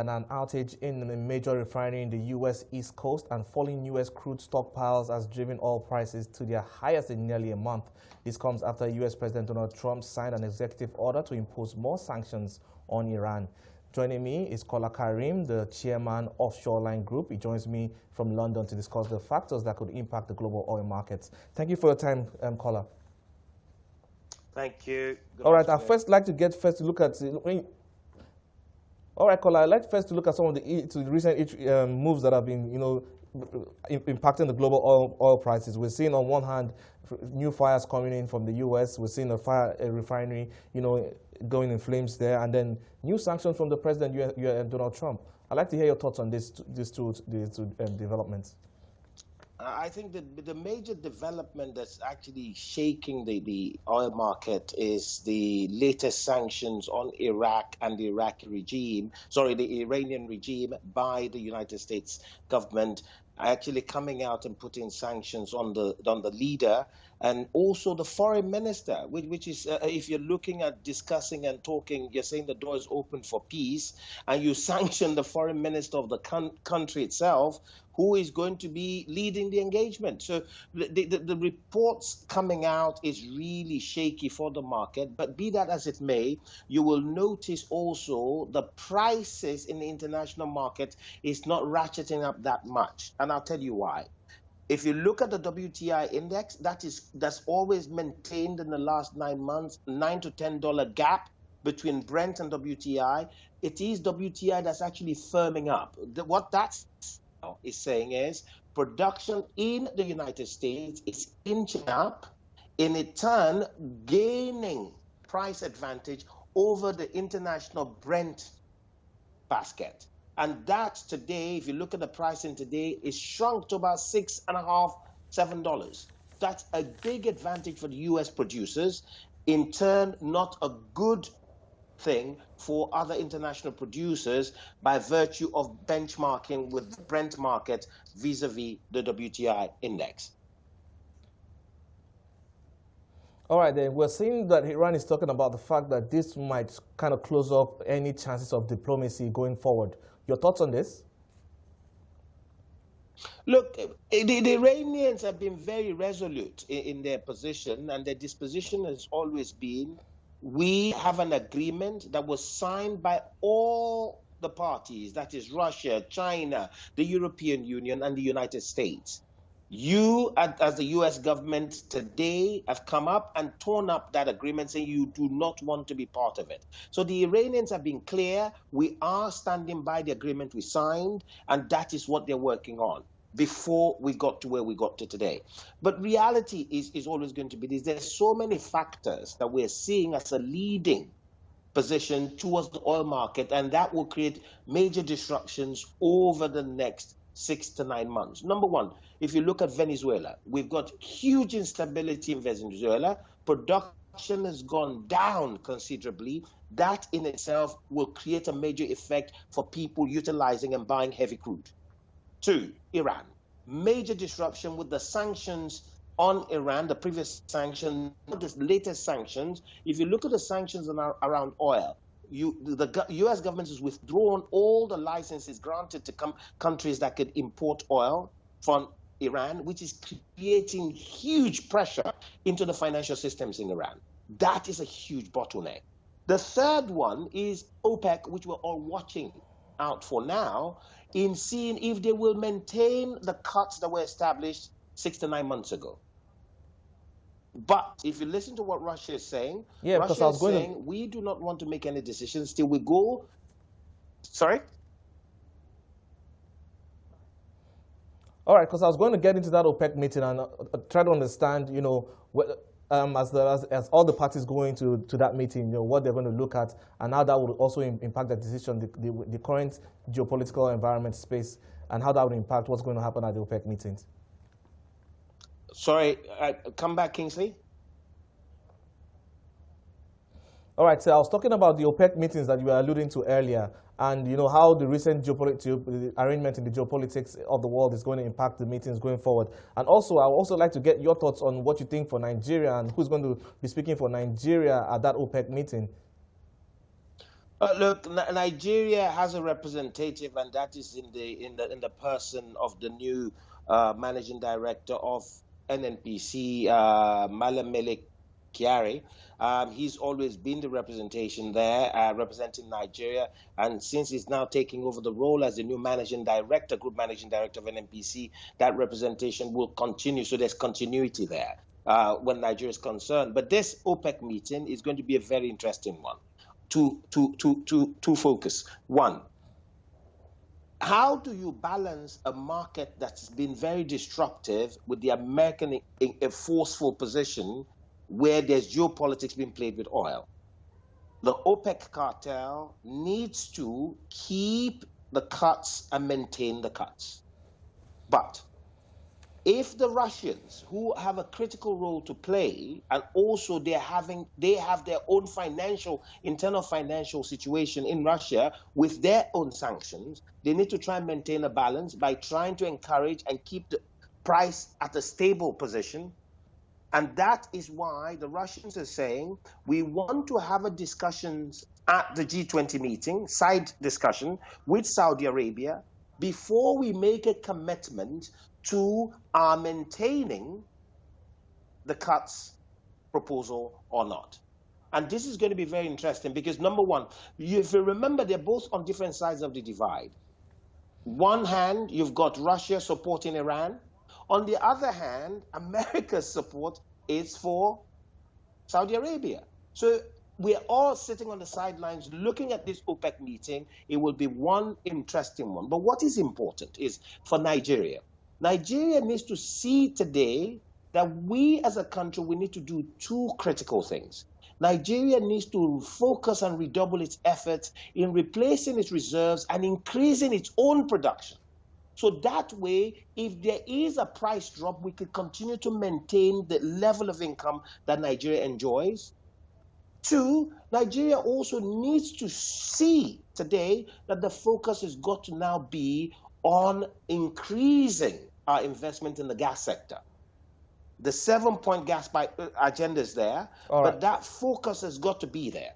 And an outage in a major refinery in the U.S. East Coast and falling U.S. crude stockpiles has driven oil prices to their highest in nearly a month. This comes after U.S. President Donald Trump signed an executive order to impose more sanctions on Iran. Joining me is Kola Karim, the chairman of Shoreline Group. He joins me from London to discuss the factors that could impact the global oil markets. Thank you for your time, Kola. Thank you. All right, I'd first like to look at... All right, Kola, I'd like first to look at some of the recent moves that have been, impacting the global oil prices. We're seeing on one hand new fires coming in from the U.S. We're seeing a refinery, going in flames there, and then new sanctions from the president, Donald Trump. I'd like to hear your thoughts on these two developments. I think the major development that's actually shaking the oil market is the latest sanctions on Iraq and the the Iranian regime by the United States government, actually coming out and putting sanctions on the leader and also the foreign minister, which is, if you're looking at discussing and talking, you're saying the door is open for peace, and you sanction the foreign minister of the country itself, who is going to be leading the engagement. So the reports coming out is really shaky for the market, but be that as it may, you will notice also the prices in the international market is not ratcheting up that much, and I'll tell you why. If you look at the WTI index, that's always maintained in the last 9 months, $9 to $10 gap between Brent and WTI. It is WTI that's actually firming up. What that is saying is production in the United States is inching up, in turn gaining price advantage over the international Brent basket. And that today, if you look at the pricing today, is shrunk to about $6.5, $7. That's a big advantage for the U.S. producers. In turn, not a good thing for other international producers by virtue of benchmarking with the Brent market vis-a-vis the WTI index. All right, then we're seeing that Iran is talking about the fact that this might kind of close up any chances of diplomacy going forward. Your thoughts on this? Look, the Iranians have been very resolute in their position, and their disposition has always been, we have an agreement that was signed by all the parties, that is Russia, China, the European Union, and the United States. You, as the U.S. government today, have come up and torn up that agreement, saying you do not want to be part of it. So the Iranians have been clear, we are standing by the agreement we signed, and that is what they're working on before we got to where we got to today. But reality is always going to be this. There's so many factors that we're seeing as a leading position towards the oil market, and that will create major disruptions over the next 6 to 9 months. Number one, if you look at Venezuela, we've got huge instability in Venezuela. Production has gone down considerably. That in itself will create a major effect for people utilizing and buying heavy crude. 2, Iran. Major disruption with the sanctions on Iran, the previous sanctions, the latest sanctions. If you look at the sanctions around oil, the U.S. government has withdrawn all the licenses granted to countries that could import oil from Iran, which is creating huge pressure into the financial systems in Iran. That is a huge bottleneck. The third one is OPEC, which we're all watching out for now, in seeing if they will maintain the cuts that were established 6 to 9 months ago. But if you listen to what Russia is saying, Russia is saying we do not want to make any decisions till we go. Sorry? All right, because I was going to get into that OPEC meeting and try to understand, as all the parties going to that meeting, what they're going to look at and how that would also impact the decision, the current geopolitical environment space, and how that would impact what's going to happen at the OPEC meetings. Sorry, come back, Kingsley. All right, so I was talking about the OPEC meetings that you were alluding to earlier, and how the recent arrangement in the geopolitics of the world is going to impact the meetings going forward. And also, I would also like to get your thoughts on what you think for Nigeria and who's going to be speaking for Nigeria at that OPEC meeting. Look, Nigeria has a representative, and that is in the person of the new managing director of NNPC, Malam Mele Kyari. He's always been the representation there, representing Nigeria, and since he's now taking over the role as the new managing director, group managing director of NNPC, that representation will continue. So there's continuity there when Nigeria is concerned. But this OPEC meeting is going to be a very interesting one. To focus. One, how do you balance a market that's been very disruptive with the American a forceful position where there's geopolitics being played with oil? The OPEC cartel needs to keep the cuts and maintain the cuts. But if the Russians, who have a critical role to play, and also they have their own internal financial situation in Russia with their own sanctions, they need to try and maintain a balance by trying to encourage and keep the price at a stable position. And that is why the Russians are saying, we want to have a discussions at the G20 meeting, side discussion with Saudi Arabia, before we make a commitment to maintaining the cuts proposal or not. And this is going to be very interesting because, number one, if you remember, they're both on different sides of the divide. One hand, you've got Russia supporting Iran. On the other hand, America's support is for Saudi Arabia. So we're all sitting on the sidelines looking at this OPEC meeting. It will be one interesting one. But what is important is for Nigeria. Nigeria needs to see today that we as a country, we need to do two critical things. Nigeria needs to focus and redouble its efforts in replacing its reserves and increasing its own production. So that way, if there is a price drop, we could continue to maintain the level of income that Nigeria enjoys. Two, Nigeria also needs to see today that the focus has got to now be on increasing our investment in the gas sector. The 7-point gas agenda is there, but that focus has got to be there.